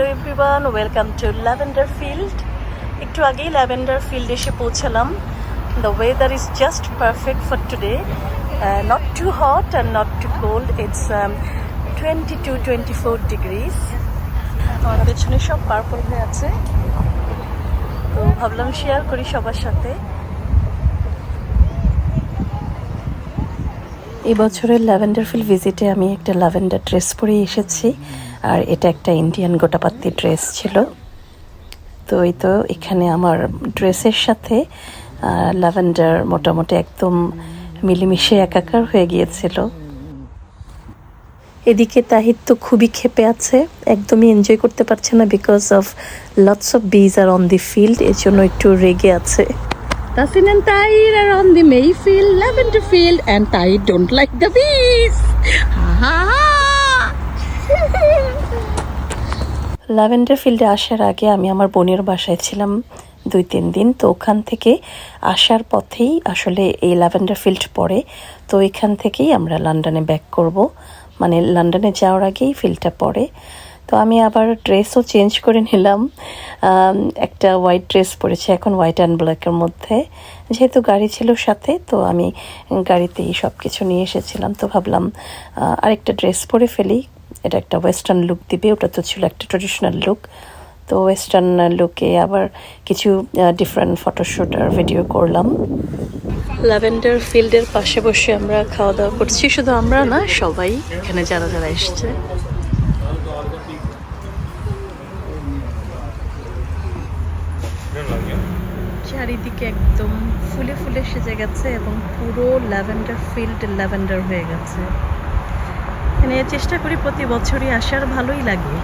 Hello everyone, welcome to lavender field. একটু আগেই lavender field এসে পৌঁছালাম। The weather is just perfect for today, not too hot and not too cold. It's 22-24 degrees. আমার পেছনে সব purple হয়ে আছে, তো ভাবলাম শেয়ার করি সবার সাথে। এই বছরের ল্যাভেন্ডার ফিল্ড ভিজিটে আমি একটা ল্যাভেন্ডার ড্রেস পরে এসেছি, আর এটা একটা ইন্ডিয়ান গোটাপাত্তি ড্রেস ছিল। তো এই তো এখানে আমার ড্রেসের সাথে ল্যাভেন্ডার মোটামুটি একদম মিলেমিশে একাকার হয়ে গিয়েছিল। এদিকে তাহিদ তো খুবই ক্ষেপে আছে, একদমই এনজয় করতে পারছে না বিকজ অফ লটস অফ বিজ আর অন দি ফিল্ড, এর জন্য একটু রেগে আছে। Tasin and Tahir are on the Mayfield, lavender field, and Tahir don't like the bees. Lavender ফিল্ডে আসার আগে আমি আমার বোনের বাসায় ছিলাম 2-3 দিন। তো ওখান থেকে আসার পথেই আসলে এই ল্যাভেন্ডার ফিল্ড পড়ে, তো এখান থেকেই আমরা লন্ডনে ব্যাক করব, মানে লন্ডনে যাওয়ার আগেই ফিল্ডটা পড়ে। তো আমি আবার ড্রেসও চেঞ্জ করে নিলাম, একটা হোয়াইট ড্রেস পরেছি এখন, হোয়াইট অ্যান্ড ব্ল্যাকের মধ্যে। যেহেতু গাড়ি ছিল সাথে, তো আমি গাড়িতেই সব কিছু নিয়ে এসেছিলাম, তো ভাবলাম আরেকটা ড্রেস পরে ফেলি, এটা একটা ওয়েস্টার্ন লুক দিবে। ওটা তো ছিল একটা ট্রেডিশনাল লুক, তো ওয়েস্টার্ন লুকে আবার কিছু ডিফারেন্ট ফটোশ্যুট আর ভিডিও করলাম। ল্যাভেন্ডার ফিল্ডের পাশে বসে আমরা খাওয়া দাওয়া করছি, শুধু আমরা না, সবাই এখানে যারা যারা এসছে। চারিদিকে একদম ফুলে ফুলে সেজে গেছে এবং পুরো ল্যাভেন্ডার ফিল্ড ল্যাভেন্ডার হয়ে গেছে। এখানে চেষ্টা করি প্রতি বছরই আসার, ভালোই লাগে।